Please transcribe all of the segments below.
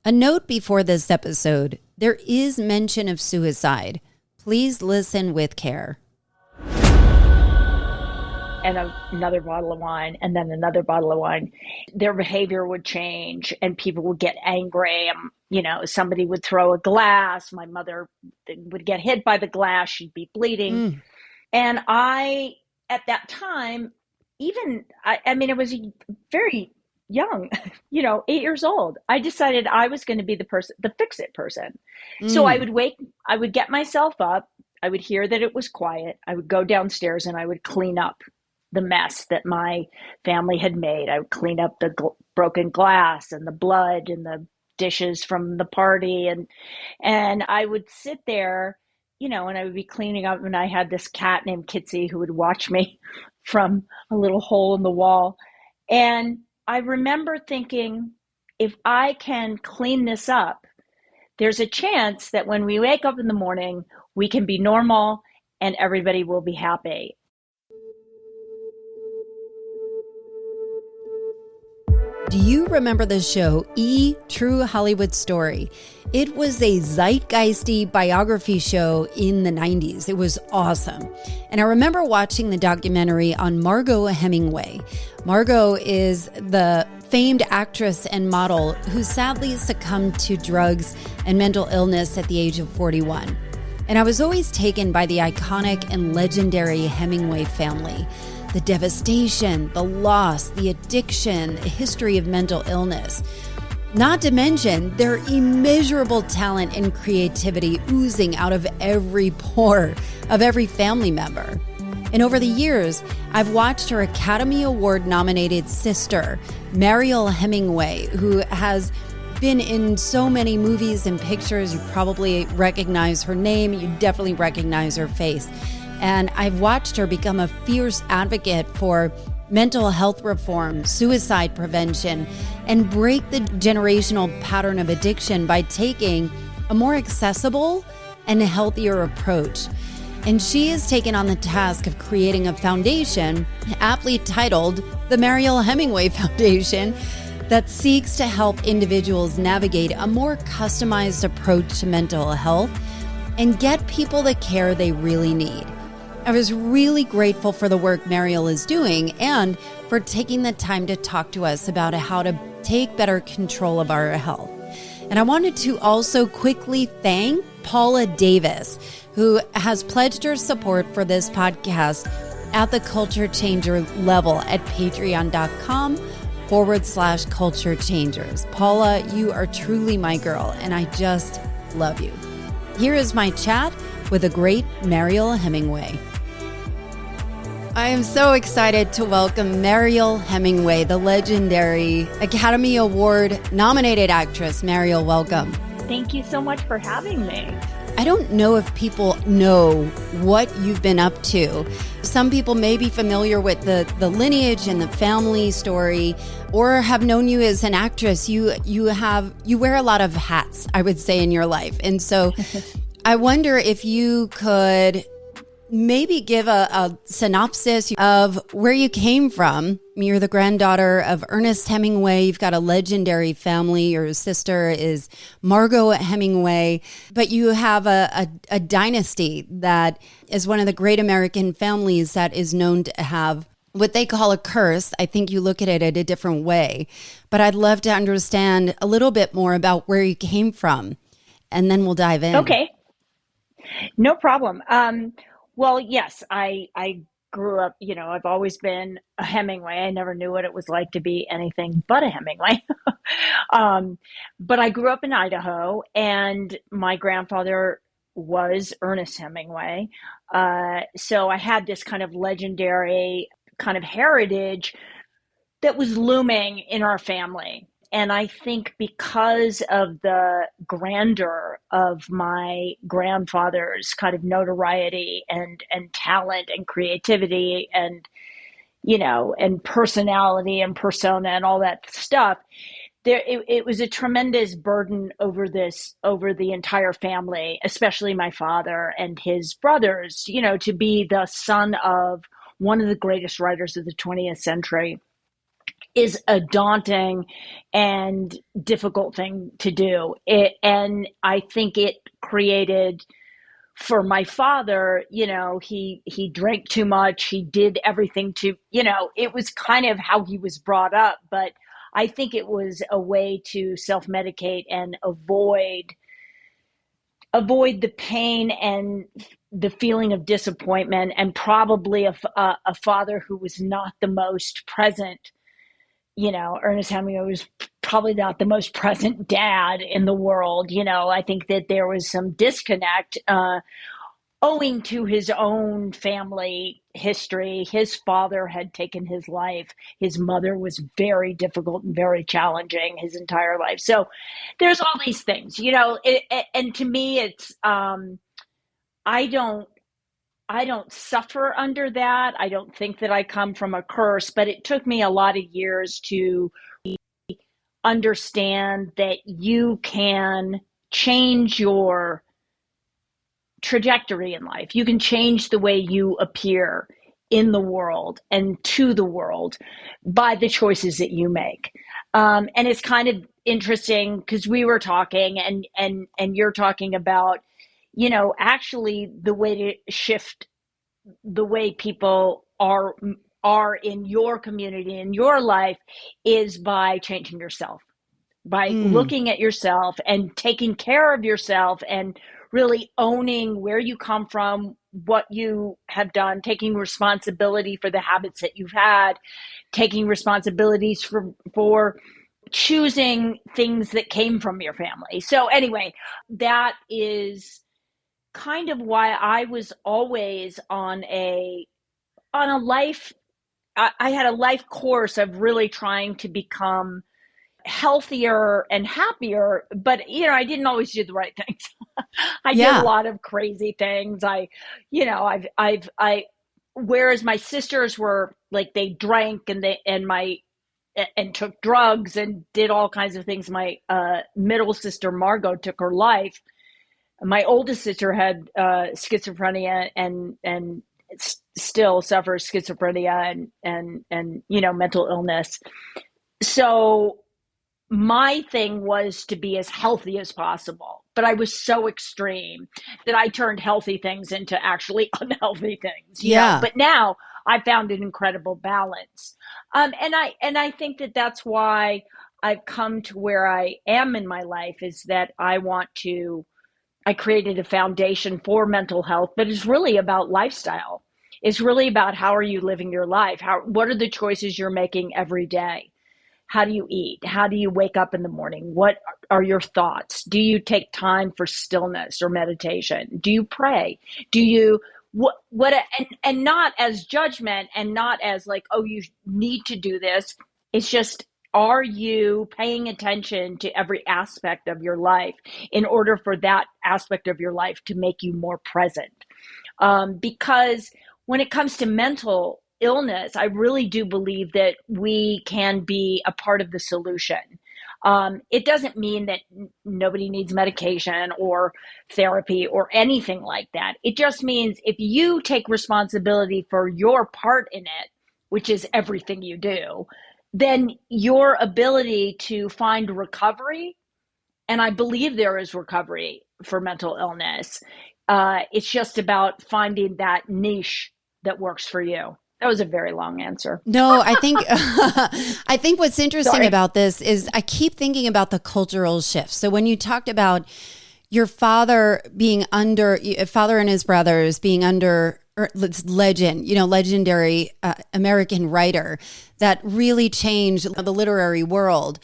A note before this episode, there is mention of suicide. Please listen with care. And another bottle of wine, and then another bottle of wine. Their behavior would change and people would get angry. Somebody would throw a glass. My mother would get hit by the glass. She'd be bleeding. And I, at that time, it was very young, 8 years old. I decided I was going to be the fix-it person. So I would get myself up. I would hear that it was quiet. I would go downstairs and I would clean up the mess that my family had made. I would clean up the broken glass and the blood and the dishes from the party. And I would sit there, and I would be cleaning up, and I had this cat named Kitsy who would watch me from a little hole in the wall. And I remember thinking, if I can clean this up, there's a chance that when we wake up in the morning, we can be normal and everybody will be happy. Do you remember the show True Hollywood Story? It was a zeitgeisty biography show in the 90s. It was awesome. And I remember watching the documentary on Mariel Hemingway. Mariel is the famed actress and model who sadly succumbed to drugs and mental illness at the age of 41. And I was always taken by the iconic and legendary Hemingway family. The devastation, the loss, the addiction, the history of mental illness. Not to mention their immeasurable talent and creativity oozing out of every pore of every family member. And over the years, I've watched her Academy Award nominated sister, Mariel Hemingway, who has been in so many movies and pictures. You probably recognize her name. You definitely recognize her face. And I've watched her become a fierce advocate for mental health reform, suicide prevention, and break the generational pattern of addiction by taking a more accessible and healthier approach. And she has taken on the task of creating a foundation, aptly titled the Mariel Hemingway Foundation, that seeks to help individuals navigate a more customized approach to mental health and get people the care they really need. I was really grateful for the work Mariel is doing and for taking the time to talk to us about how to take better control of our health. And I wanted to also quickly thank Paula Davis, who has pledged her support for this podcast at the Culture Changer level at patreon.com/Culture Changers. Paula, you are truly my girl, and I just love you. Here is my chat with the great Mariel Hemingway. I am so excited to welcome Mariel Hemingway, the legendary Academy Award nominated actress. Mariel, welcome. Thank you so much for having me. I don't know if people know what you've been up to. Some people may be familiar with the lineage and the family story, or have known you as an actress. You wear a lot of hats, I would say, in your life. And so I wonder if you could maybe give a synopsis of where you came from. You're the granddaughter of Ernest Hemingway. You've got a legendary family. Your sister is Margot Hemingway. But you have a dynasty that is one of the great American families that is known to have what they call a curse. I think you look at it a different way. But I'd love to understand a little bit more about where you came from. And then we'll dive in. Okay. No problem. Well, yes, I grew up, I've always been a Hemingway. I never knew what it was like to be anything but a Hemingway. But I grew up in Idaho, and my grandfather was Ernest Hemingway. So I had this kind of legendary kind of heritage that was looming in our family. And I think because of the grandeur of my grandfather's kind of notoriety and talent and creativity and, and personality and persona and all that stuff, it was a tremendous burden over the entire family, especially my father and his brothers, to be the son of one of the greatest writers of the 20th century. is a daunting and difficult thing to do. And I think it created, for my father, he drank too much. He did everything to, it was kind of how he was brought up. But I think it was a way to self-medicate and avoid the pain and the feeling of disappointment, and probably a father who was not the most present. Ernest Hemingway was probably not the most present dad in the world. I think that there was some disconnect owing to his own family history. His father had taken his life. His mother was very difficult and very challenging his entire life. So there's all these things, and to me, it's, I don't suffer under that. I don't think that I come from a curse, but it took me a lot of years to understand that you can change your trajectory in life. You can change the way you appear in the world and to the world by the choices that you make. And it's kind of interesting because we were talking and you're talking about, actually the way to shift the way people are in your community, in your life, is by changing yourself, by looking at yourself and taking care of yourself and really owning where you come from, what you have done, taking responsibility for the habits that you've had, taking responsibilities for choosing things that came from your family. So anyway, that is kind of why I was always on a life. I had a life course of really trying to become healthier and happier, but I didn't always do the right things. I did a lot of crazy things. Whereas my sisters were like, they drank and took drugs and did all kinds of things. My middle sister Margot took her life. My oldest sister had schizophrenia and still suffers schizophrenia and mental illness. So my thing was to be as healthy as possible, but I was so extreme that I turned healthy things into actually unhealthy things. But now I found an incredible balance, and I think that that's why I've come to where I am in my life, is that I created a foundation for mental health, but it's really about lifestyle. It's really about, how are you living your life? What are the choices you're making every day? How do you eat? How do you wake up in the morning? What are your thoughts? Do you take time for stillness or meditation? Do you pray? Do you and not as judgment and not as like, oh, you need to do this. It's just, are you paying attention to every aspect of your life in order for that aspect of your life to make you more present? Because when it comes to mental illness, I really do believe that we can be a part of the solution. It doesn't mean that nobody needs medication or therapy or anything like that. It just means if you take responsibility for your part in it, which is everything you do, then your ability to find recovery, and I believe there is recovery for mental illness, it's just about finding that niche that works for you. That was a very long answer. No, I think I think what's interesting about this is I keep thinking about the cultural shift. So when you talked about your father being under, father and his brothers being under legendary American writer that really changed the literary world.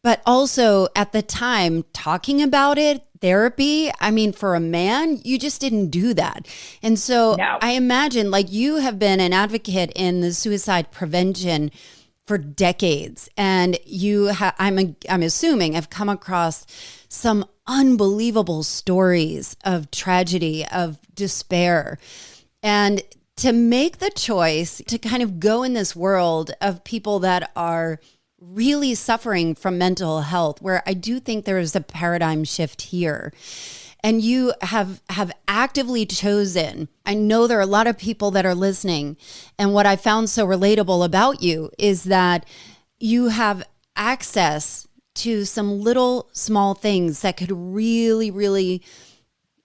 But also at the time, talking about it, therapy, I mean, for a man, you just didn't do that. And so I imagine, like, you have been an advocate in the suicide prevention for decades. And you I'm assuming, have come across some unbelievable stories of tragedy, of despair. And to make the choice to kind of go in this world of people that are really suffering from mental health, where I do think there is a paradigm shift here. And you have actively chosen, I know there are a lot of people that are listening. And what I found so relatable about you is that you have access to some little small things that could really, really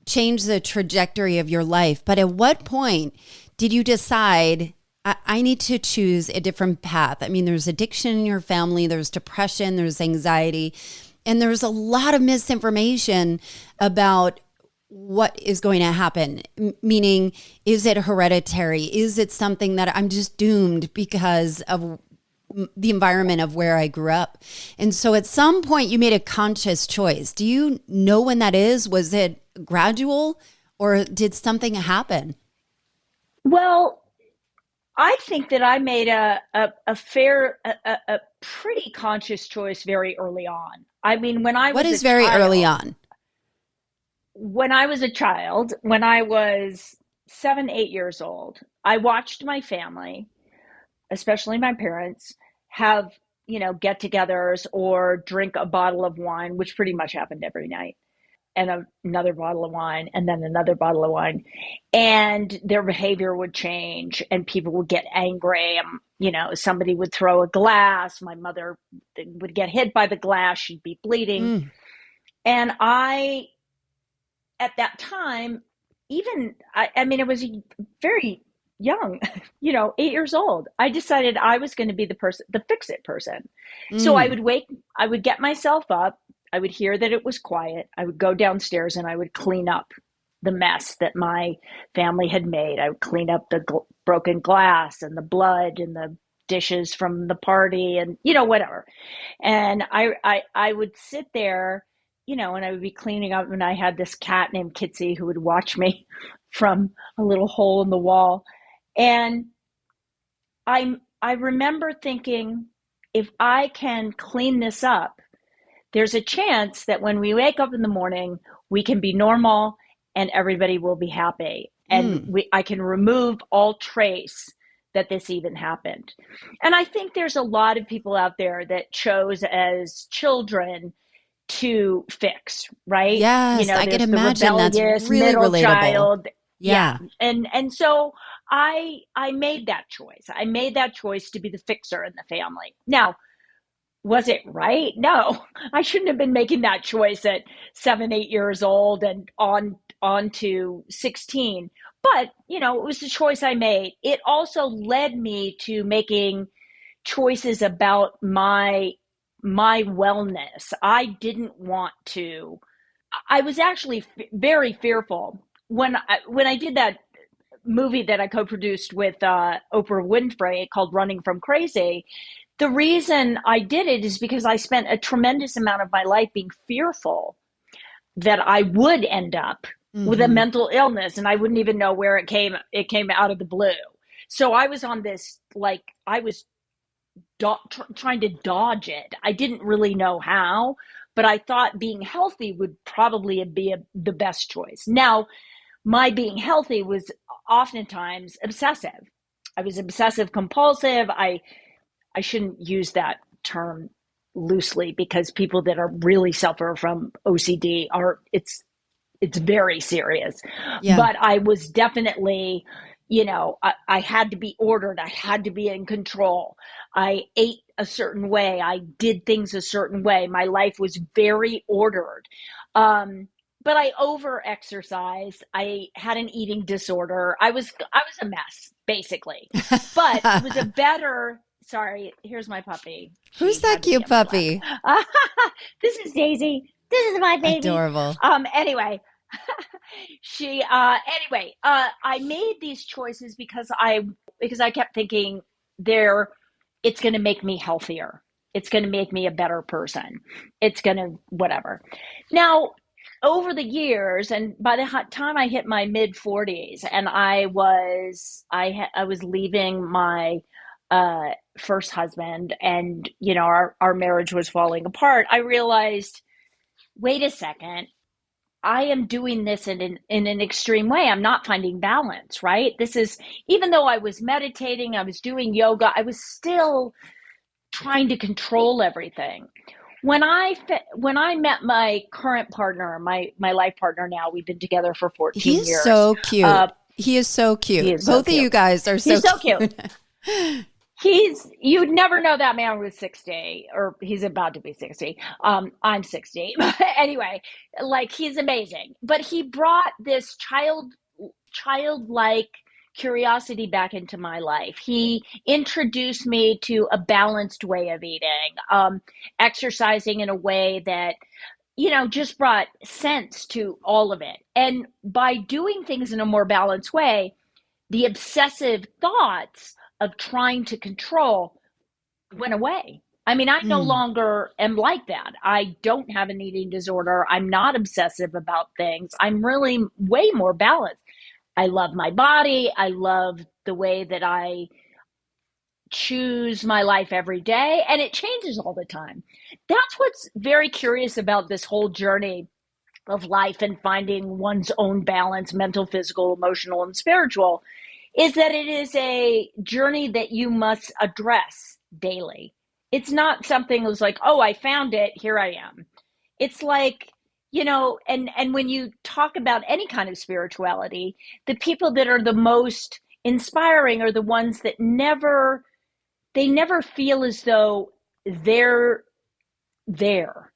change the trajectory of your life. But at what point did you decide, I need to choose a different path? I mean, there's addiction in your family, there's depression, there's anxiety, and there's a lot of misinformation about what is going to happen. Meaning, is it hereditary? Is it something that I'm just doomed because of the environment of where I grew up? And so at some point you made a conscious choice. Do you know when that is? Was it gradual or did something happen? Well, I think that I made a pretty conscious choice very early on. I mean, what is very early on? When I was a child, when I was 7, 8 years old, I watched my family, especially my parents, have, get-togethers or drink a bottle of wine, which pretty much happened every night, and another bottle of wine, and then another bottle of wine. And their behavior would change, and people would get angry. Somebody would throw a glass. My mother would get hit by the glass. She'd be bleeding. And at that time, I was very young, 8 years old. I decided I was going to be the fix-it person. So I would get myself up. I would hear that it was quiet. I would go downstairs and I would clean up the mess that my family had made. I would clean up the broken glass and the blood and the dishes from the party and, whatever. And I would sit there, and I would be cleaning up, and I had this cat named Kitsy who would watch me from a little hole in the wall. And I remember thinking, if I can clean this up, there's a chance that when we wake up in the morning, we can be normal and everybody will be happy. And I can remove all trace that this even happened. And I think there's a lot of people out there that chose as children to fix, right? Yes, I can imagine that's really relatable. Child. Yeah. And so I made that choice. I made that choice to be the fixer in the family. Now, was it right? No, I shouldn't have been making that choice at 7, 8 years old and on to 16. But, it was the choice I made. It also led me to making choices about my wellness. I didn't want to. I was actually very fearful when I did that movie that I co-produced with Oprah Winfrey called Running from Crazy. The reason I did it is because I spent a tremendous amount of my life being fearful that I would end up with a mental illness and I wouldn't even know where it came out of the blue. So I was on this, I was trying to dodge it. I didn't really know how, but I thought being healthy would probably be the best choice. Now, my being healthy was oftentimes obsessive. I was obsessive compulsive. I shouldn't use that term loosely because people that are really suffer from OCD it's very serious. Yeah. But I was definitely, I had to be ordered. I had to be in control. I ate a certain way. I did things a certain way. My life was very ordered. But I over-exercised. I had an eating disorder. I was a mess, basically. But it was a better... Sorry, here's my puppy. Who's that cute puppy? This is Daisy. This is my baby. Adorable. Anyway, I made these choices because I kept thinking it's going to make me healthier. It's going to make me a better person. It's going to whatever. Now, over the years, and by the time I hit my mid 40s, and I was leaving my first husband, and our marriage was falling apart, I realized, wait a second, I am doing this in an extreme way. I'm not finding balance, right? This is, even though I was meditating, I was doing yoga, I was still trying to control everything. When I met my current partner, my life partner now, we've been together for 14 years. He's so cute. He is so cute. Both of you guys are so cute. He's so cute. You'd never know that man was 60, or he's about to be 60. I'm 60. Anyway, like, he's amazing. But he brought this childlike curiosity back into my life. He introduced me to a balanced way of eating, exercising in a way that, just brought sense to all of it. And by doing things in a more balanced way, the obsessive thoughts of trying to control went away. I mean, I no Mm. longer am like that. I don't have an eating disorder. I'm not obsessive about things. I'm really way more balanced. I love my body. I love the way that I choose my life every day, and it changes all the time. That's what's very curious about this whole journey of life and finding one's own balance, mental, physical, emotional, and spiritual, is that it is a journey that you must address daily. It's not something that's like, oh, I found it, here I am. It's like, and when you talk about any kind of spirituality, the people that are the most inspiring are the ones that never feel as though they're there.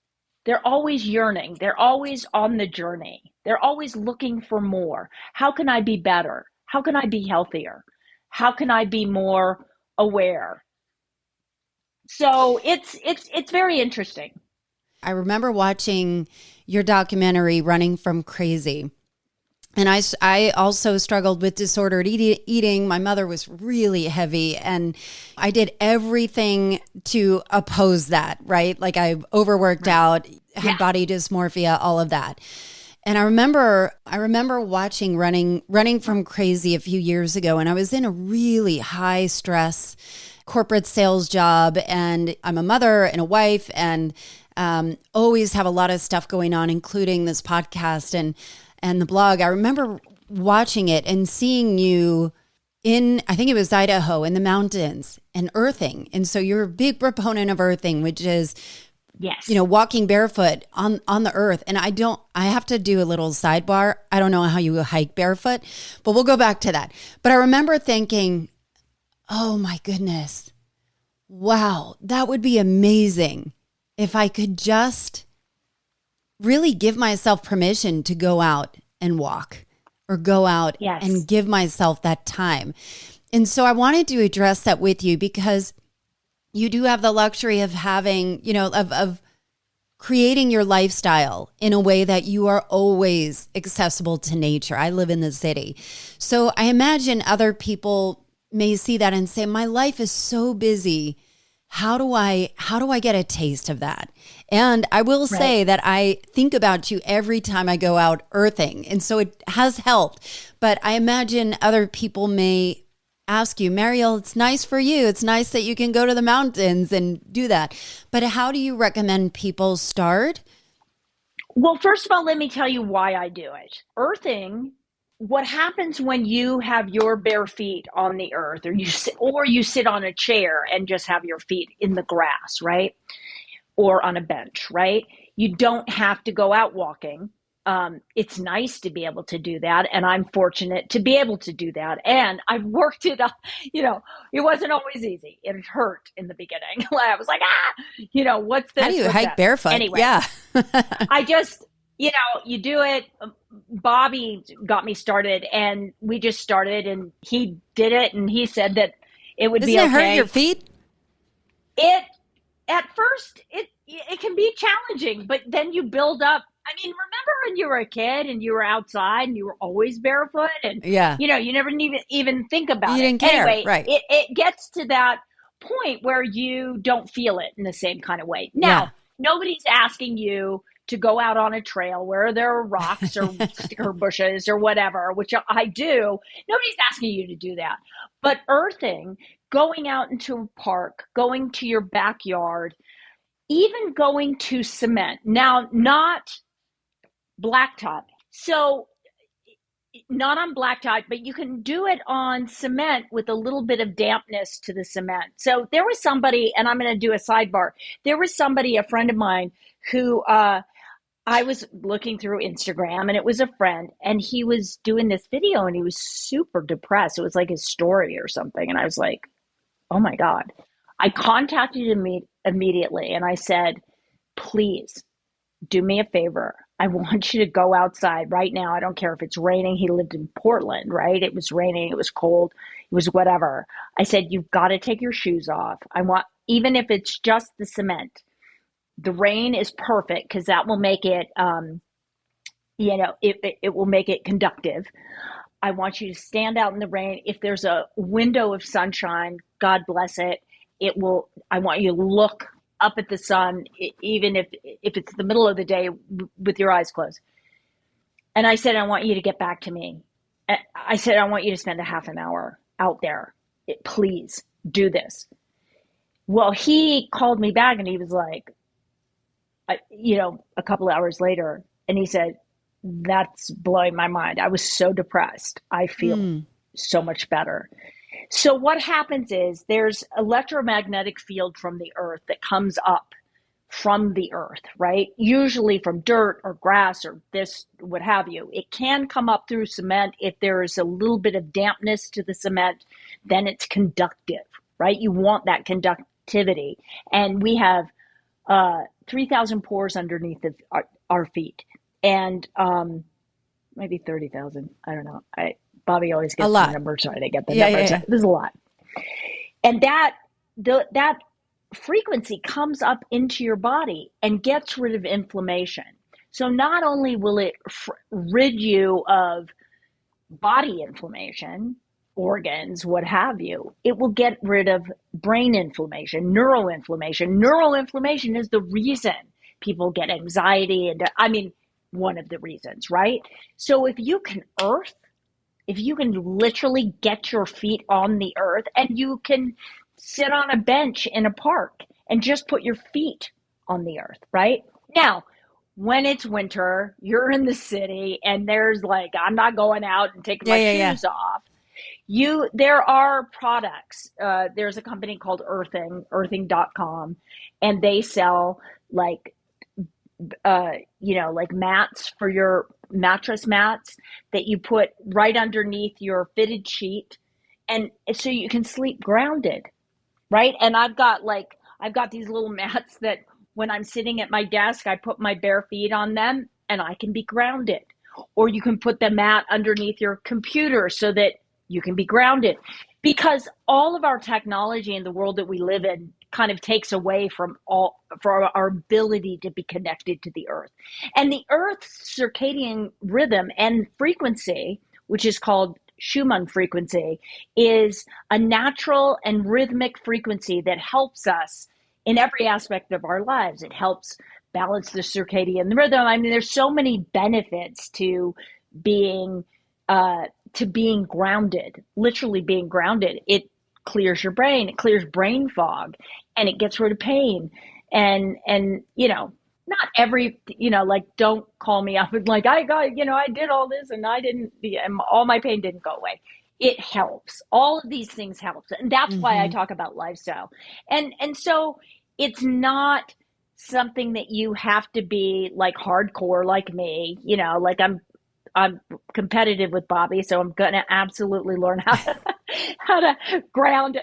They're always yearning. They're always on the journey. They're always looking for more. How can I be better? How can I be healthier? How can I be more aware? So it's very interesting. I remember watching your documentary, Running from Crazy. And I also struggled with disordered eating. My mother was really heavy, and I did everything to oppose that, right? Like, I overworked out, had Yeah. body dysmorphia, all of that. And I remember watching Running from Crazy a few years ago, and I was in a really high stress corporate sales job, and I'm a mother and a wife, and always have a lot of stuff going on, including this podcast and the blog. I remember watching it and seeing you in, I think it was Idaho, in the mountains, and earthing. And so you're a big proponent of earthing, which is, Yes. walking barefoot on the earth. And I have to do a little sidebar. I don't know how you hike barefoot, but we'll go back to that. But I remember thinking, oh my goodness, wow, that would be amazing if I could just really give myself permission to go out and walk, or go out Yes. and give myself that time. And so I wanted to address that with you, because you do have the luxury of having, of creating your lifestyle in a way that you are always accessible to nature. I live in the city. So I imagine other people may see that and say, my life is so busy. How do I get a taste of that? And I will say that I think about you every time I go out earthing. And so it has helped. But I imagine other people may ask you, Mariel, it's nice for you. It's nice that you can go to the mountains and do that. But how do you recommend people start? Well, first of all, let me tell you why I do it. Earthing, what happens when you have your bare feet on the earth, or you sit on a chair and just have your feet in the grass, right? Or on a bench, right? You don't have to go out walking. It's nice to be able to do that, and I'm fortunate to be able to do that. And I've worked it up. It wasn't always easy. It hurt in the beginning. I was like, what's this? How do you What's hike that? barefoot? Anyway, Yeah. I just, you do it. Bobby got me started, and we just started, and he did it, and he said that it would Doesn't be it hurt okay. your feet? It At first it can be challenging, but then you build up. I mean, remember when you were a kid and you were outside and you were always barefoot, and Yeah. you never even think about You it. didn't care. Anyway, Right. it gets to that point where you don't feel it in the same kind of way. Yeah. Now, nobody's asking you to go out on a trail where there are rocks or sticker bushes or whatever, which I do. Nobody's asking you to do that. But earthing, going out into a park, going to your backyard, even going to cement. Now, not blacktop. So, not on blacktop, but you can do it on cement with a little bit of dampness to the cement. So there was somebody, and I'm going to do a sidebar. There was somebody, a friend of mine, who I was looking through Instagram, and it was a friend, and he was doing this video, and he was super depressed. It was like his story or something. And I was like, oh my God. I contacted him immediately and I said, please do me a favor. I want you to go outside right now. I don't care if it's raining. He lived in Portland, right? It was raining. It was cold. It was whatever. I said, you've got to take your shoes off. I want, even if it's just the cement, the rain is perfect because that will make it, it will make it conductive. I want you to stand out in the rain. If there's a window of sunshine, God bless it. I want you to look up at the sun, even if it's the middle of the day with your eyes closed. And I said, I want you to get back to me. I said, I want you to spend a half an hour out there. Please do this. Well, he called me back and he was like, a couple of hours later, and he said, that's blowing my mind. I was so depressed. I feel so much better. So what happens is there's electromagnetic field from the earth that comes up from the earth, right? Usually from dirt or grass or this, what have you. It can come up through cement. If there is a little bit of dampness to the cement, then it's conductive, right? You want that conductivity. And we have 3,000 pores underneath our feet. And maybe 30,000. I don't know. Bobby always gets the number, so I didn't get the number. Yeah. There's a lot. And that frequency comes up into your body and gets rid of inflammation. So not only will it rid you of body inflammation, organs, what have you, it will get rid of brain inflammation, neuroinflammation. Neuroinflammation is the reason people get anxiety and, one of the reasons, right? So if you can literally get your feet on the earth and you can sit on a bench in a park and just put your feet on the earth, right? Now, when it's winter, you're in the city and there's I'm not going out and taking my shoes off. There are products. There's a company called earthing.com, and they sell mats for your mattress mats that you put right underneath your fitted sheet. And so you can sleep grounded, right? And I've got these little mats that when I'm sitting at my desk, I put my bare feet on them and I can be grounded. Or you can put the mat underneath your computer so that you can be grounded. Because all of our technology in the world that we live in kind of takes away from our ability to be connected to the earth. And the earth's circadian rhythm and frequency, which is called Schumann frequency, is a natural and rhythmic frequency that helps us in every aspect of our lives. It helps balance the circadian rhythm. There's so many benefits to being grounded, literally being grounded. It clears your brain, it clears brain fog, and it gets rid of pain. And not every, don't call me up and I did all this and all my pain didn't go away. It helps. All of these things help. And that's why I talk about lifestyle. And so it's not something that you have to be hardcore like me, I'm competitive with Bobby, so I'm going to absolutely learn how to ground.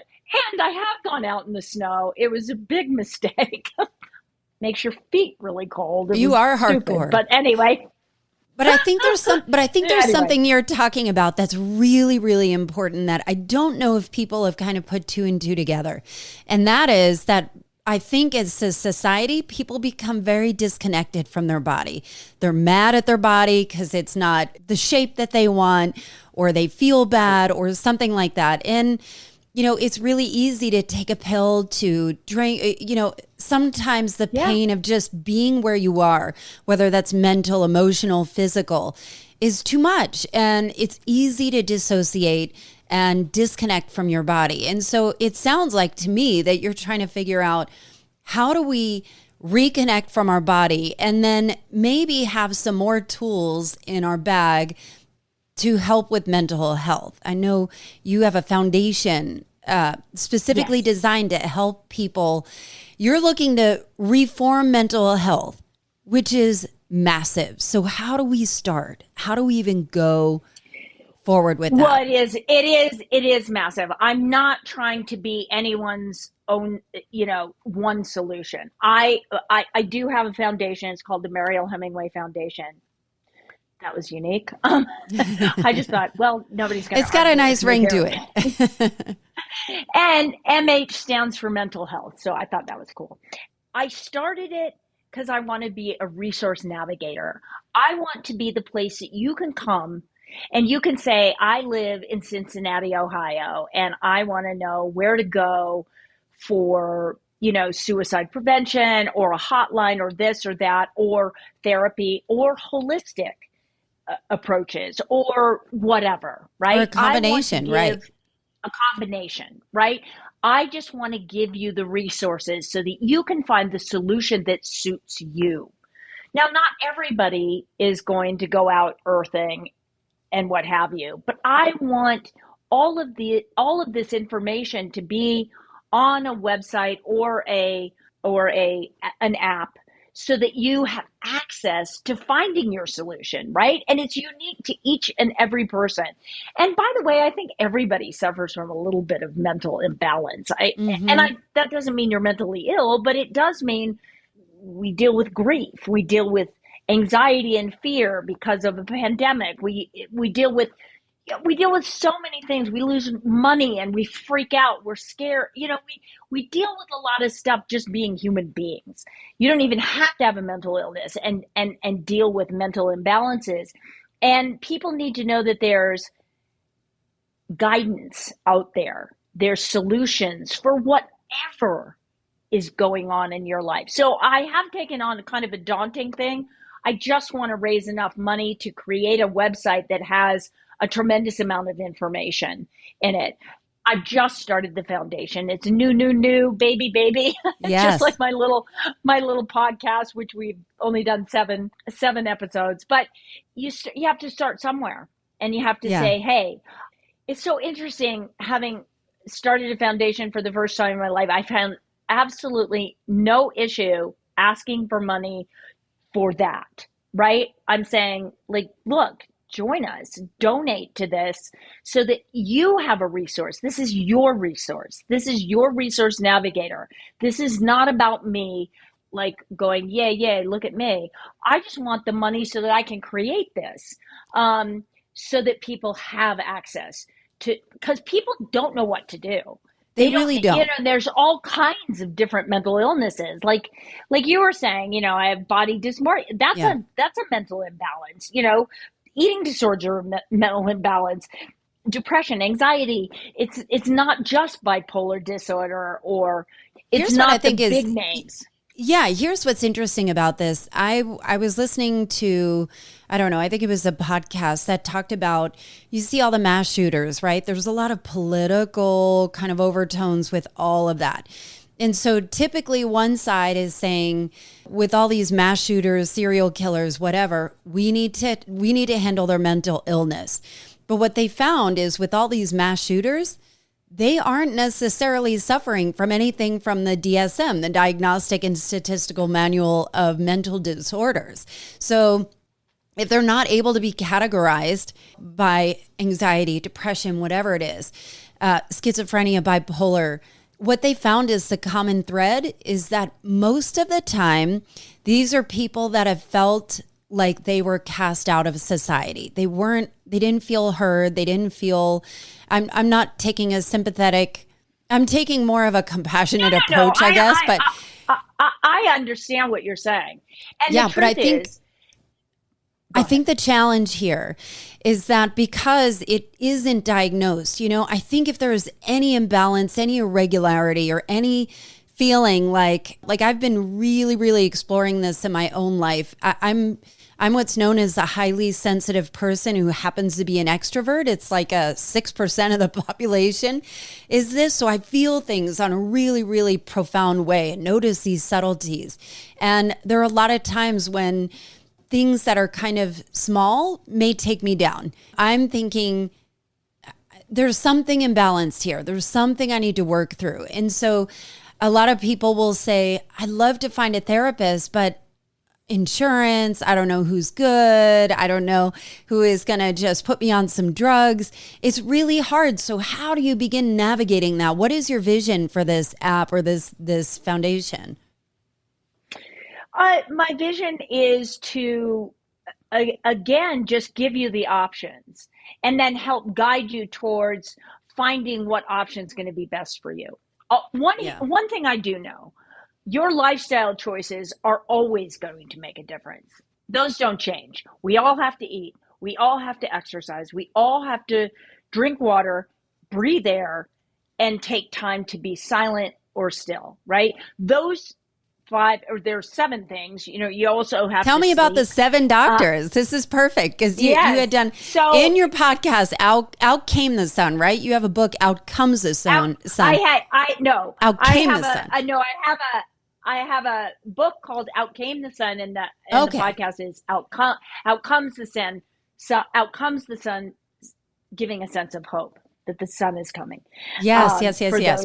And I have gone out in the snow. It was a big mistake. Makes your feet really cold. You are hardcore. But anyway. But I think there's something you're talking about that's really, really important that I don't know if people have kind of put two and two together. And that is that I think as a society, people become very disconnected from their body. They're mad at their body because it's not the shape that they want, or they feel bad or something like that. And, it's really easy to take a pill, to drink, sometimes the pain of just being where you are, whether that's mental, emotional, physical, is too much. And it's easy to dissociate and disconnect from your body. And so it sounds like to me that you're trying to figure out, how do we reconnect from our body and then maybe have some more tools in our bag to help with mental health? I know you have a foundation specifically designed to help people. You're looking to reform mental health, which is massive. So how do we start? How do we even go forward with Well, that. it is massive. I'm not trying to be anyone's own, one solution. I do have a foundation. It's called the Mariel Hemingway Foundation. That was unique. I just thought, well, nobody's going to It's got a argue nice with me ring here. to it. And MH stands for mental health. So I thought that was cool. I started it because I want to be a resource navigator. I want to be the place that you can come and you can say, I live in Cincinnati, Ohio, and I want to know where to go for, suicide prevention or a hotline or this or that, or therapy or holistic approaches or whatever, right? Or a combination, right? A combination, right? I just want to give you the resources so that you can find the solution that suits you. Now, not everybody is going to go out earthing and what have you, but I want all of this information to be on a website or an app so that you have access to finding your solution, right? And it's unique to each and every person. And by the way, I think everybody suffers from a little bit of mental imbalance. That doesn't mean you're mentally ill, but it does mean we deal with grief. We deal with anxiety and fear because of a pandemic. We deal with so many things. We lose money and we freak out. We're scared. We deal with a lot of stuff just being human beings. You don't even have to have a mental illness and deal with mental imbalances. And people need to know that there's guidance out there. There's solutions for whatever is going on in your life. So I have taken on kind of a daunting thing. I just want to raise enough money to create a website that has a tremendous amount of information in it. I've just started the foundation. It's new, baby. Yes. Just like my little podcast, which we've only done seven episodes. But you have to start somewhere, and you have to say, hey, it's so interesting having started a foundation for the first time in my life. I found absolutely no issue asking for money for that, right? I'm saying, like, look, join us, donate to this so that you have a resource. This is your resource. This is your resource navigator. This is not about me like going, yeah, look at me. I just want the money so that I can create this, so that people have access to, because people don't know what to do. They really don't. There's all kinds of different mental illnesses. Like you were saying, I have body dysmorphia. That's a mental imbalance. Eating disorder, mental imbalance, depression, anxiety. It's not just bipolar disorder, or it's not the big names. Yeah, here's what's interesting about this. I was listening to, I don't know, I think it was a podcast that talked about, you see all the mass shooters, right? There's a lot of political kind of overtones with all of that. And so typically one side is saying, with all these mass shooters, serial killers, whatever, we need to handle their mental illness. But what they found is with all these mass shooters, they aren't necessarily suffering from anything from the DSM, the Diagnostic and Statistical Manual of Mental Disorders. So if they're not able to be categorized by anxiety, depression, whatever it is, schizophrenia, bipolar, what they found is the common thread is that most of the time, these are people that have felt like they were cast out of society. They didn't feel heard. They didn't feel, I'm not taking a sympathetic, I'm taking more of a compassionate approach, I guess. But I understand what you're saying. And yeah, but I think the challenge here is that because it isn't diagnosed, I think if there's any imbalance, any irregularity, or any feeling like I've been really, really exploring this in my own life. I'm what's known as a highly sensitive person who happens to be an extrovert. It's like 6% of the population is this. So I feel things on a really, really profound way and notice these subtleties. And there are a lot of times when things that are kind of small may take me down. I'm thinking there's something imbalanced here. There's something I need to work through. And so a lot of people will say, I'd love to find a therapist, but insurance. I don't know who's good. I don't know who is going to just put me on some drugs. It's really hard. So how do you begin navigating that? What is your vision for this app or this foundation? My vision is to, again, just give you the options and then help guide you towards finding what option is going to be best for you. One thing I do know, your lifestyle choices are always going to make a difference. Those don't change. We all have to eat. We all have to exercise. We all have to drink water, breathe air, and take time to be silent or still, right? Those 5, or there's 7 things, you also have Tell to me about the sleep. 7 doctors. This is perfect because you had done, in your podcast, Out Came the Sun, right? You have a book, Out Comes the Sun. Out Came the Sun. I have a book called Out Came the Sun, and the podcast is Out Comes the Sun. So Out Comes the Sun, giving a sense of hope that the sun is coming. Yes.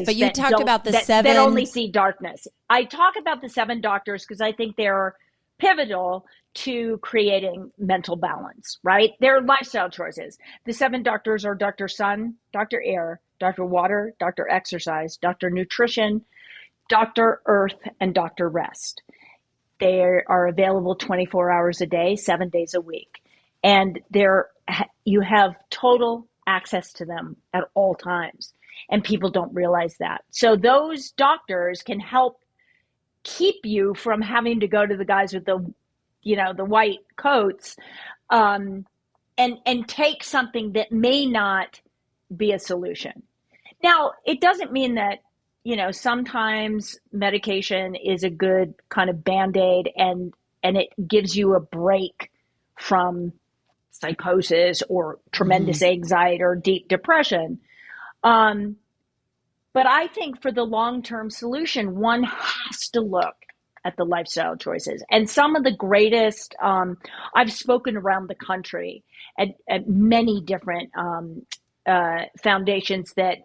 But you talked about the 7 that only see darkness. I talk about the 7 doctors because I think they're pivotal to creating mental balance, right? They're lifestyle choices. The 7 doctors are Dr. Sun, Dr. Air, Dr. Water, Dr. Exercise, Dr. Nutrition, Dr. Earth, and Dr. Rest. They are available 24 hours a day, 7 days a week. And you have total access to them at all times. And people don't realize that. So those doctors can help keep you from having to go to the guys with the white coats, and take something that may not be a solution. Now, it doesn't mean that, sometimes medication is a good kind of Band-Aid and it gives you a break from psychosis or tremendous anxiety or deep depression. But I think for the long-term solution, one has to look at the lifestyle choices. And some of the greatest, I've spoken around the country at many different foundations that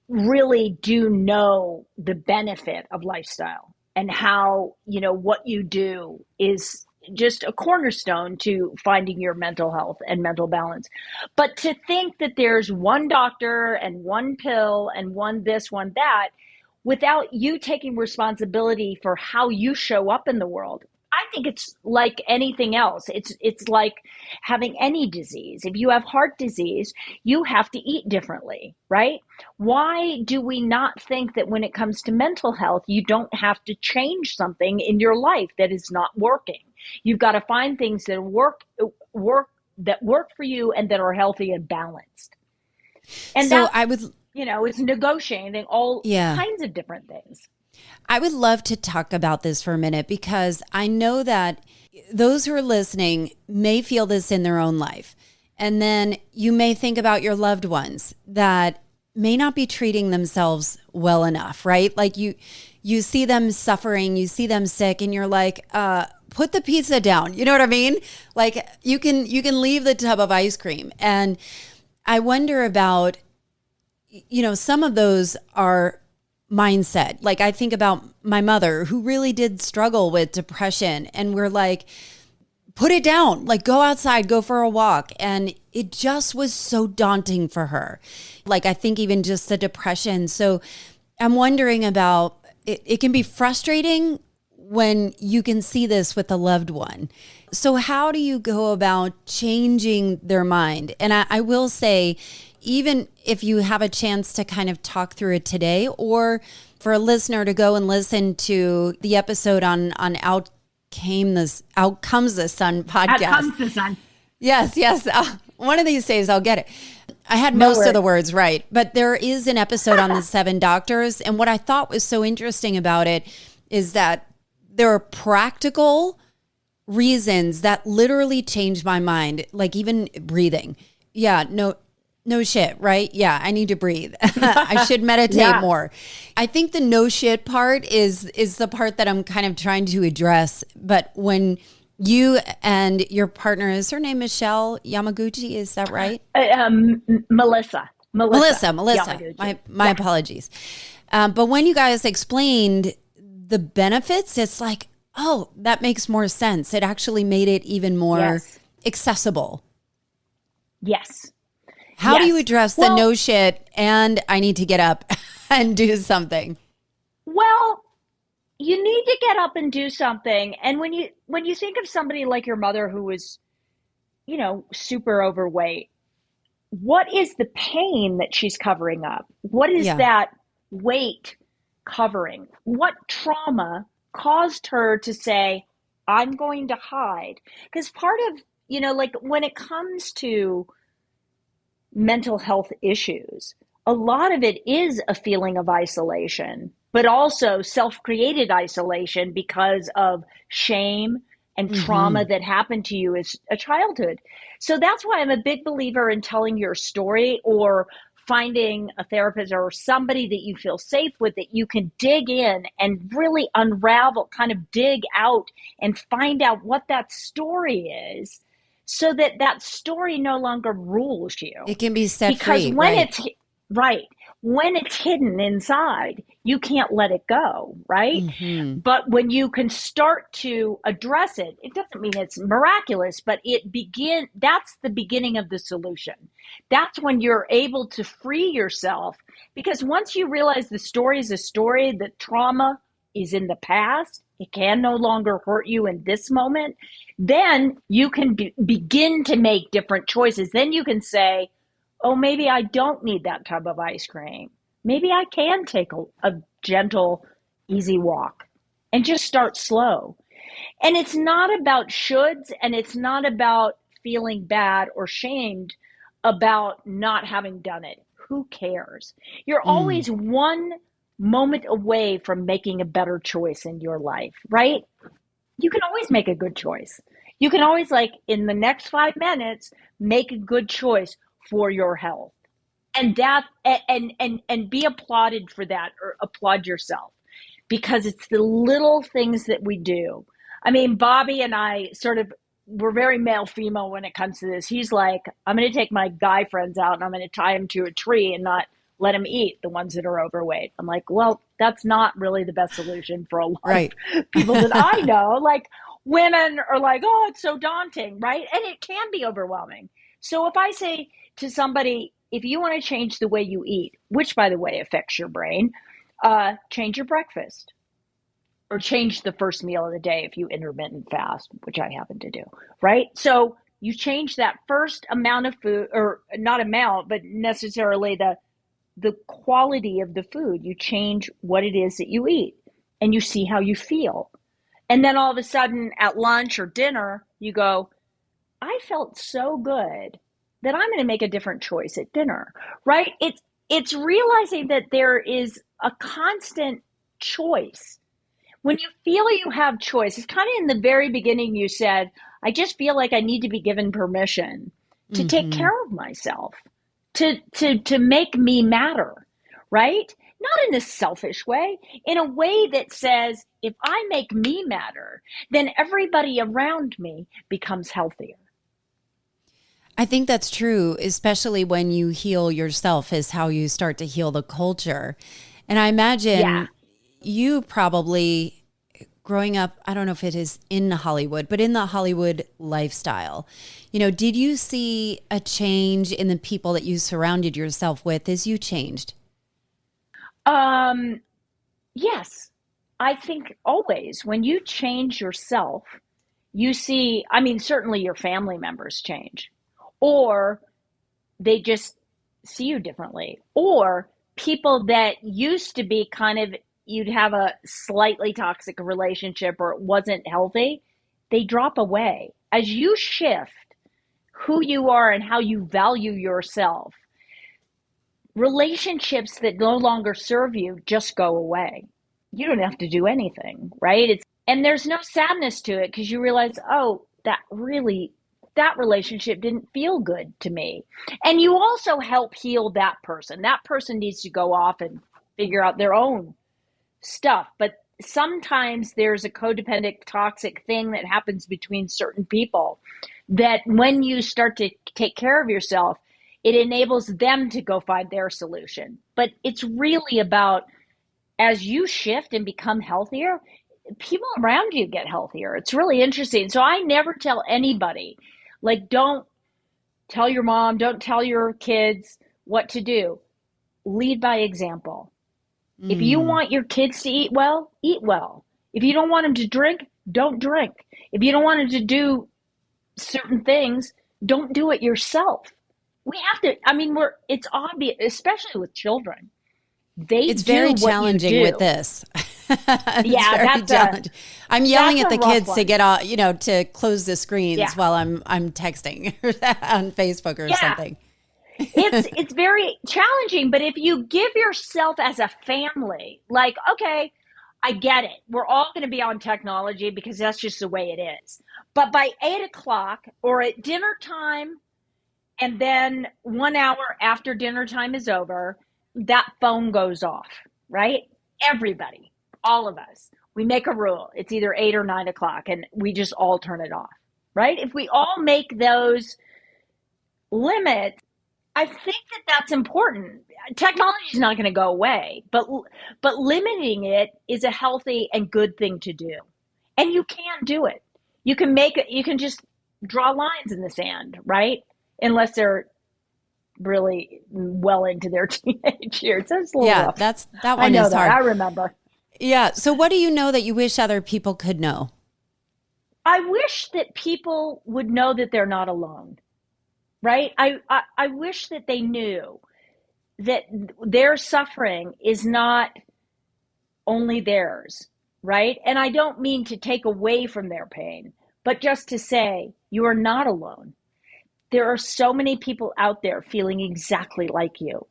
really do know the benefit of lifestyle and how, what you do is just a cornerstone to finding your mental health and mental balance. But to think that there's one doctor and one pill and one this, one that, without you taking responsibility for how you show up in the world, I think it's like anything else. It's like having any disease. If you have heart disease, you have to eat differently, right? Why do we not think that when it comes to mental health, you don't have to change something in your life that is not working? You've got to find things that work for you and that are healthy and balanced. And so it's negotiating all kinds of different things. I would love to talk about this for a minute because I know that those who are listening may feel this in their own life. And then you may think about your loved ones that may not be treating themselves well enough, right? Like you see them suffering, you see them sick, and you're like, put the pizza down. You know what I mean? Like you can leave the tub of ice cream. And I wonder about, some of those are mindset. Like I think about my mother who really did struggle with depression, and we're like, put it down, like go outside, go for a walk. And it just was so daunting for her. Like I think even just the depression. So I'm wondering about it can be frustrating when you can see this with a loved one. So how do you go about changing their mind? And I will say, even if you have a chance to kind of talk through it today, or for a listener to go and listen to the episode on Out Comes the Sun podcast. Out Comes the Sun. Yes. One of these days I'll get it. I had most of the words right, but there is an episode on the 7 doctors. And what I thought was so interesting about it is that there are practical reasons that literally changed my mind, like even breathing. Yeah, no shit, right? Yeah, I need to breathe. I should meditate more. I think the no shit part is the part that I'm kind of trying to address. But when you and your partner, is her name Michelle Yamaguchi? Is that right? Melissa. Yamaguchi. My apologies. But when you guys explained the benefits, it's like, Oh, that makes more sense. It actually made it even more Yes. accessible. Yes. How do you Yes. address the Well, no shit and I need to get up and do something? well, you need to get up and do something. And when you think of somebody like your mother who was, super overweight, what is the pain that she's covering up? What is Yeah. that weight covering? What trauma caused her to say, I'm going to hide? Because part of, like when it comes to mental health issues, a lot of it is a feeling of isolation, but also self created isolation because of shame and trauma Mm-hmm. that happened to you as a childhood. So that's why I'm a big believer in telling your story or finding a therapist or somebody that you feel safe with that you can dig in and really unravel, kind of dig out and find out what that story is so that that story no longer rules you. It can be set Because free, right? right, when it's hidden inside, you can't let it go, right? Mm-hmm. But when you can start to address it, it doesn't mean it's miraculous, but that's the beginning of the solution. That's when you're able to free yourself, because once you realize the story is a story, the trauma is in the past, it can no longer hurt you in this moment, then you can begin to make different choices. Then you can say, oh, maybe I don't need that tub of ice cream. Maybe I can take a gentle, easy walk and just start slow. And it's not about shoulds, and it's not about feeling bad or shamed about not having done it. Who cares? You're Mm. always one moment away from making a better choice in your life, right? You can always make a good choice. You can always, like, in the next 5 minutes, make a good choice for your health. And that and be applauded for that, or applaud yourself, because it's the little things that we do. I mean, Bobby and I sort of, we're very male female when it comes to this. He's like, I'm going to take my guy friends out and I'm going to tie them to a tree and not let them eat the ones that are overweight. I'm like, well, that's not really the best solution for a lot Right. of people that I know. Like, women are like, oh, it's so daunting, right? And it can be overwhelming. So if I say to somebody, if you want to change the way you eat, which by the way affects your brain, change your breakfast or change the first meal of the day if you intermittent fast, which I happen to do, right? So you change that first amount of food, or not amount, but necessarily the quality of the food. You change what it is that you eat and you see how you feel. And then all of a sudden at lunch or dinner, you go, I felt so good that I'm going to make a different choice at dinner, right? It's realizing that there is a constant choice. When you feel you have choice, it's kind of in the very beginning you said, I just feel like I need to be given permission to take Mm-hmm. care of myself, to make me matter, right? Not in a selfish way, in a way that says, if I make me matter, then everybody around me becomes healthier. I think that's true, especially when you heal yourself, is how you start to heal the culture. And I Yeah. imagine you probably growing up, I don't know if it is in Hollywood, but in the Hollywood lifestyle, did you see a change in the people that you surrounded yourself with as you changed? Um, yes. I think always when you change yourself, you see, I mean, certainly your family members change, or they just see you differently, or people that used to be kind of, you'd have a slightly toxic relationship or it wasn't healthy, they drop away. As you shift who you are and how you value yourself, relationships that no longer serve you just go away. You don't have to do anything, right? And there's no sadness to it because you realize, oh, that relationship didn't feel good to me. And you also help heal that person. That person needs to go off and figure out their own stuff. But sometimes there's a codependent, toxic thing that happens between certain people that when you start to take care of yourself, it enables them to go find their solution. But it's really about, as you shift and become healthier, people around you get healthier. It's really interesting. So I never tell anybody, like, don't tell your mom, don't tell your kids what to do. Lead by example. If you Mm. want your kids to eat well, eat well. If you don't want them to drink, don't drink. If you don't want them to do certain things, don't do it yourself. We have to, I mean, it's obvious, especially with children. They It's do very what you challenging with do. this. It's Yeah, very challenging. I'm yelling that's at a the rough kids to one. get off, to close the screens Yeah. while I'm texting on Facebook or Yeah. something. It's very challenging, but if you give yourself as a family, like, okay, I get it. We're all going to be on technology because that's just the way it is. But by 8 o'clock or at dinner time, and then 1 hour after dinner time is over, that phone goes off, right? Everybody, all of us, we make a rule. It's either 8 or 9 o'clock, and we just all turn it off, right? If we all make those limits, I think that that's important. Technology is not going to go away, but limiting it is a healthy and good thing to do. And you can do it. You can make it. You can just draw lines in the sand, right? Unless they're really well into their teenage years. That's a little Yeah, rough. that I one know is that. hard. I remember. Yeah. So what do you know that you wish other people could know? I wish that people would know that they're not alone, right? I wish that they knew that their suffering is not only theirs, right? And I don't mean to take away from their pain, but just to say you are not alone. There are so many people out there feeling exactly like you,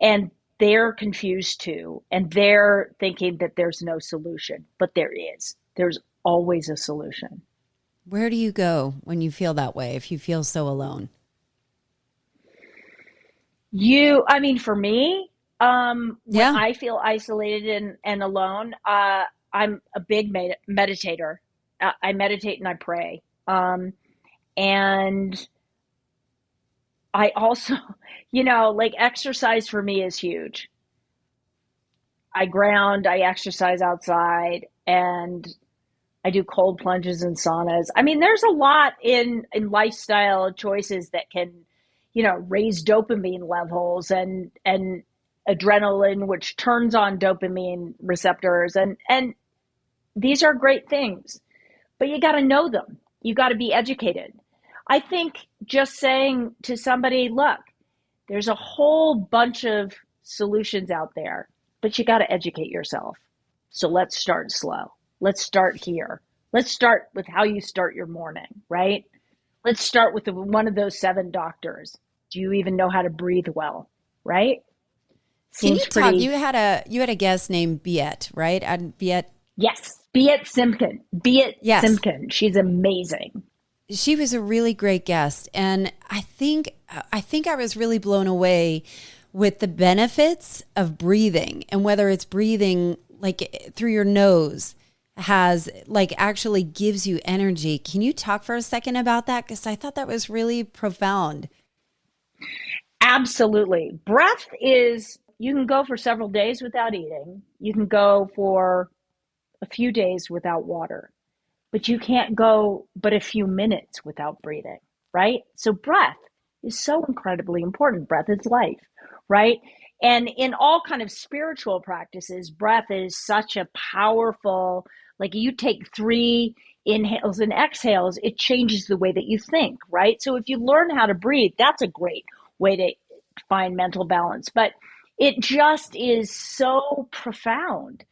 and they're confused too, and they're thinking that there's no solution, but there is. There's always a solution. Where do you go when you feel that way, if you feel so alone? I mean, for me, when Yeah. I feel isolated and alone, I'm a big meditator. I meditate and I pray. And I also, like, exercise for me is huge. I ground, I exercise outside, and I do cold plunges and saunas. I mean, there's a lot in lifestyle choices that can, raise dopamine levels and adrenaline, which turns on dopamine receptors, and these are great things. But you got to know them. You got to be educated. I think just saying to somebody, look, there's a whole bunch of solutions out there, but you got to educate yourself. So let's start slow. Let's start here. Let's start with how you start your morning, right? Let's start with one of those 7 doctors. Do you even know how to breathe well, right? Can you Seems talk? pretty. You had a guest named Biet, right? And Biet. Yes, Beat Simpkin. Beat Yes. Simpkin. She's amazing. She was a really great guest, and I think I was really blown away with the benefits of breathing, and whether it's breathing like through your nose has like actually gives you energy. Can you talk for a second about that? Because I thought that was really profound. Absolutely. Breath is, you can go for several days without eating. You can go for a few days without water, but you can't go but a few minutes without breathing, right? So breath is so incredibly important. Breath is life, right? And in all kind of spiritual practices, breath is such a powerful, like, you take 3 inhales and exhales, it changes the way that you think, right? So if you learn how to breathe, that's a great way to find mental balance. But it just is so profound.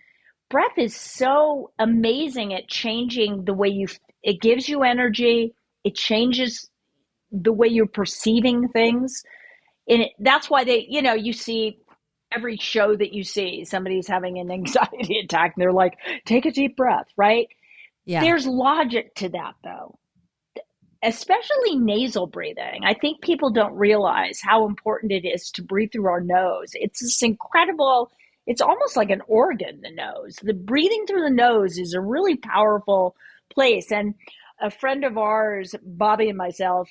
Breath is so amazing at changing the way it gives you energy. It changes the way you're perceiving things. And that's why you see every show that you see, somebody's having an anxiety attack and they're like, take a deep breath, right? Yeah. There's logic to that, though, especially nasal breathing. I think people don't realize how important it is to breathe through our nose. It's this incredible, it's almost like an organ, the nose. The breathing through the nose is a really powerful place. And a friend of ours, Bobby and myself,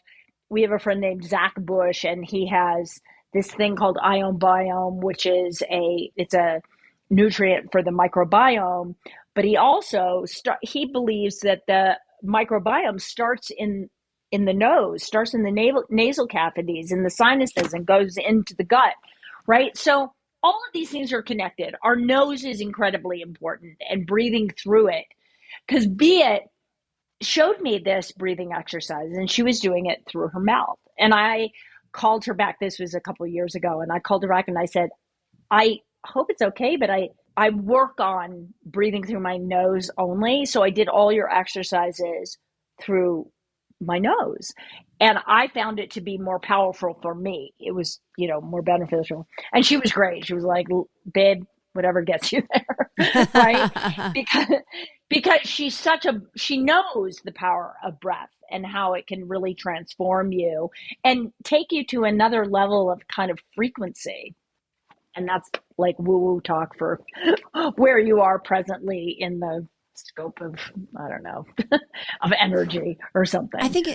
we have a friend named Zach Bush, and he has this thing called ion biome, which is it's a nutrient for the microbiome. But he also he believes that the microbiome starts in the nose, starts in the nasal cavities, in the sinuses, and goes into the gut, right? So all of these things are connected. Our nose is incredibly important, and breathing through it, because Bea showed me this breathing exercise, and she was doing it through her mouth. And I called her back. This was a couple of years ago, and I called her back and I said, I hope it's okay, but I work on breathing through my nose only. So I did all your exercises through my nose. And I found it to be more powerful for me. It was, more beneficial. And she was great. She was like, babe, whatever gets you there. Right. Because she knows the power of breath and how it can really transform you and take you to another level of kind of frequency. And that's like woo-woo talk for where you are presently in the scope of, I don't know, of energy or something. I think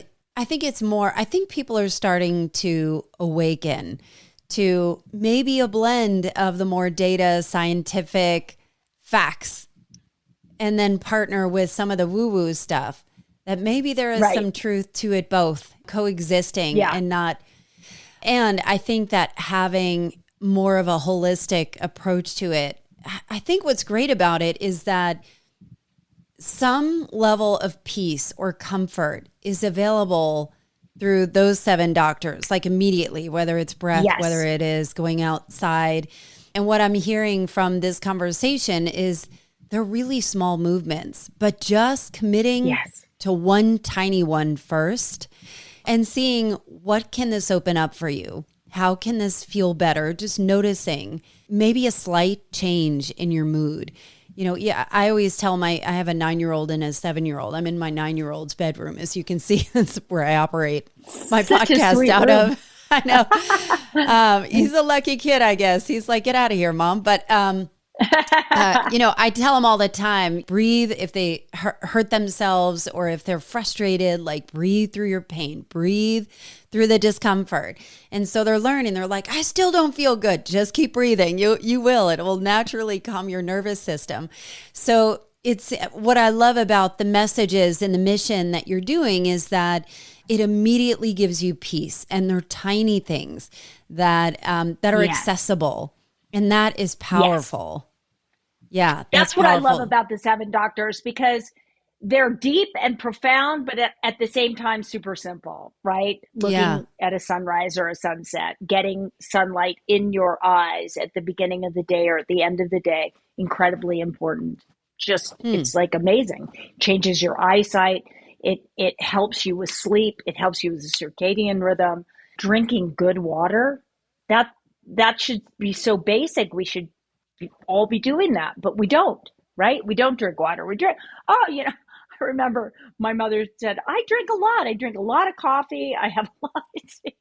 it's more, I think people are starting to awaken to maybe a blend of the more data scientific facts and then partner with some of the woo-woo stuff, that maybe there is some truth to it both coexisting and not. And I think that having more of a holistic approach to it, I think what's great about it is that some level of peace or comfort is available through those 7 doctors, like immediately, whether it's breath, whether it is going outside. And what I'm hearing from this conversation is they're really small movements, but just committing to one tiny one first and seeing what can this open up for you? How can this feel better? Just noticing maybe a slight change in your mood. I always tell I have a 9-year-old and a 7-year-old. I'm in my 9-year-old's bedroom. As you can see, that's where I operate my podcast out of. I know. He's a lucky kid, I guess. He's like, get out of here, Mom. But, I tell them all the time, breathe if they hurt themselves or if they're frustrated, like breathe through your pain, breathe through the discomfort. And so they're learning, they're like, I still don't feel good. Just keep breathing. You will. It will naturally calm your nervous system. So it's what I love about the messages and the mission that you're doing is that it immediately gives you peace. And they're tiny things that are accessible. And that is powerful. Yeah. That's what powerful. I love about the 7 doctors, because they're deep and profound, but at the same time, super simple, right? Looking at a sunrise or a sunset, getting sunlight in your eyes at the beginning of the day or at the end of the day, incredibly important. Just, it's like amazing. Changes your eyesight. It helps you with sleep. It helps you with the circadian rhythm. Drinking good water, that should be so basic. We should all be doing that, but we don't, right? We don't drink water. We drink, I remember my mother said, I drink a lot. I drink a lot of coffee. I have a lot of tea.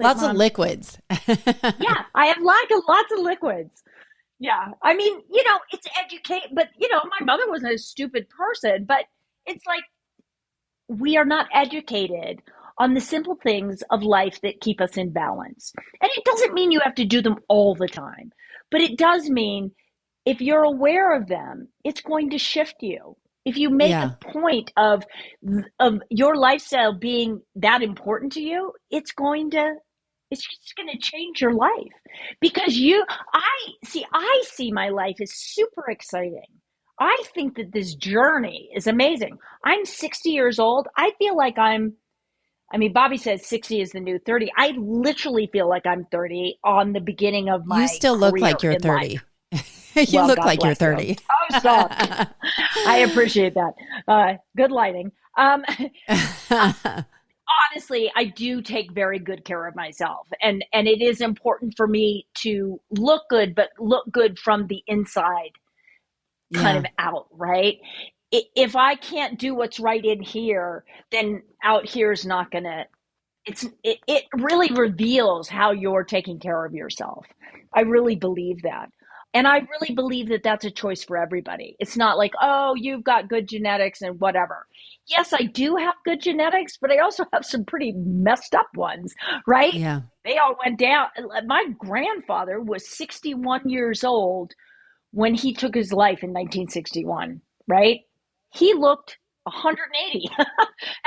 Lots of liquids. Yeah, I have lots of liquids. Yeah. I mean, it's educate, but my mother wasn't a stupid person, but it's like, we are not educated on the simple things of life that keep us in balance. And it doesn't mean you have to do them all the time, but it does mean if you're aware of them, it's going to shift you. If you make a point of your lifestyle being that important to you, it's just going to change your life, because I see my life as super exciting. I think that this journey is amazing. I'm 60 years old. I feel like Bobby says 60 is the new 30. I literally feel like I'm 30 on the beginning of my You still look like you're 30. You look like you're 30. You. Oh, stop. I appreciate that. Good lighting. Honestly, I do take very good care of myself. And it is important for me to look good, but look good from the inside kind of out, right? If I can't do what's right in here, then out here is not going to, it really reveals how you're taking care of yourself. I really believe that. And I really believe that that's a choice for everybody. It's not like, oh, you've got good genetics and whatever. Yes, I do have good genetics, but I also have some pretty messed up ones, right? Yeah. They all went down. My grandfather was 61 years old when he took his life in 1961, right? He looked 180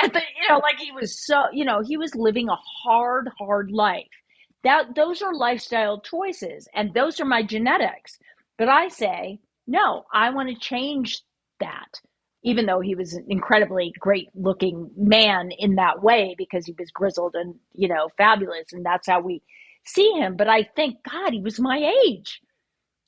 at the, like he was so, he was living a hard life. Those are lifestyle choices, and those are my genetics. But I say, no, I want to change that, even though he was an incredibly great looking man in that way, because he was grizzled and, fabulous. And that's how we see him. But I think, God, he was my age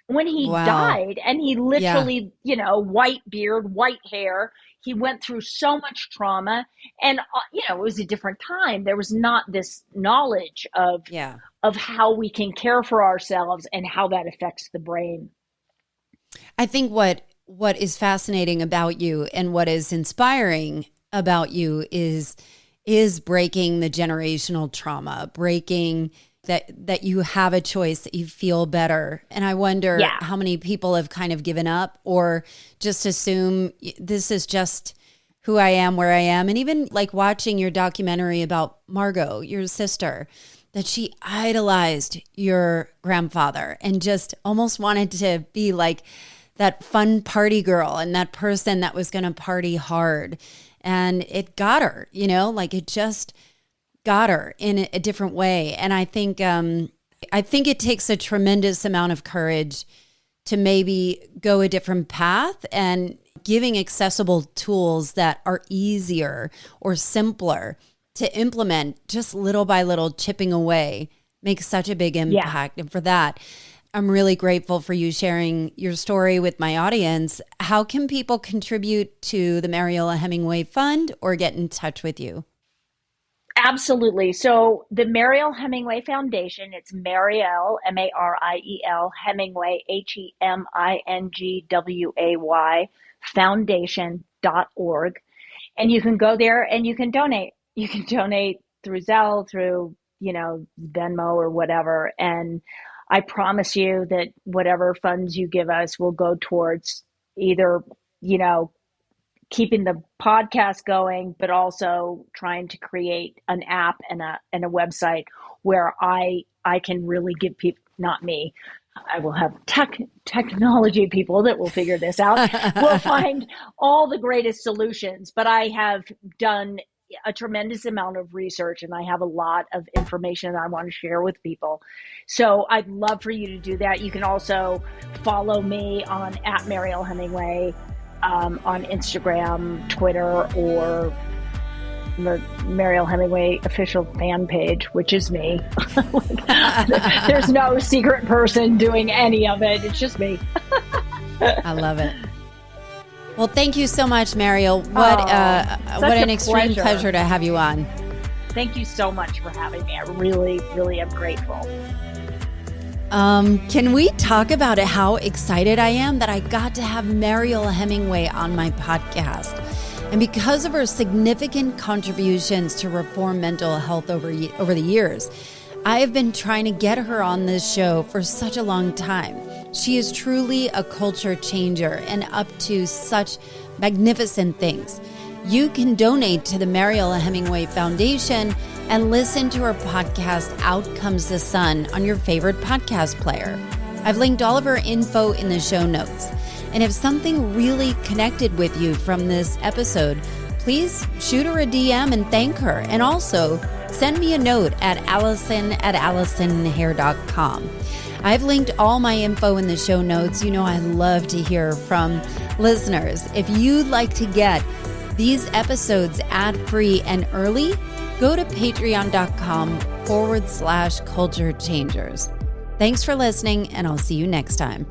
when he died, and he literally, white beard, white hair. He went through so much trauma, and, it was a different time. There was not this knowledge of how we can care for ourselves and how that affects the brain. I think what is fascinating about you and what is inspiring about you is breaking the generational trauma, breaking that you have a choice, that you feel better. And I wonder how many people have kind of given up or just assume this is just who I am, where I am. And even like watching your documentary about Margot, your sister, that she idolized your grandfather and just almost wanted to be like that fun party girl and that person that was going to party hard. And it got her, it just got her in a different way. And I think it takes a tremendous amount of courage to maybe go a different path, and giving accessible tools that are easier or simpler to implement, just little by little, chipping away, makes such a big impact. And for that, I'm really grateful for you sharing your story with my audience. How can people contribute to the Mariel Hemingway Fund or get in touch with you? Absolutely. So the Mariel Hemingway Foundation, it's Mariel, Mariel, Hemingway, Hemingway, foundation.org. And you can go there and you can donate. You can donate through Zelle, through, Venmo or whatever. And I promise you that whatever funds you give us will go towards either, keeping the podcast going, but also trying to create an app and a website where I can really give people, not me, I will have technology people that will figure this out. We'll find all the greatest solutions, but I have done a tremendous amount of research, and I have a lot of information that I want to share with people. So I'd love for you to do that. You can also follow me on @Mariel Hemingway on Instagram, Twitter, or the Mariel Hemingway official fan page, which is me. There's no secret person doing any of it. It's just me. I love it. Well, thank you so much, Mariel. What an extreme pleasure to have you on. Thank you so much for having me. I really, really am grateful. Can we talk about how excited I am that I got to have Mariel Hemingway on my podcast? And because of her significant contributions to reform mental health over the years, I have been trying to get her on this show for such a long time. She is truly a culture changer and up to such magnificent things. You can donate to the Mariel Hemingway Foundation and listen to her podcast, Out Comes the Sun, on your favorite podcast player. I've linked all of her info in the show notes. And if something really connected with you from this episode, please shoot her a DM and thank her. And also send me a note at allison@allisonhair.com. I've linked all my info in the show notes. I love to hear from listeners. If you'd like to get these episodes ad-free and early, go to patreon.com/culture changers. Thanks for listening, and I'll see you next time.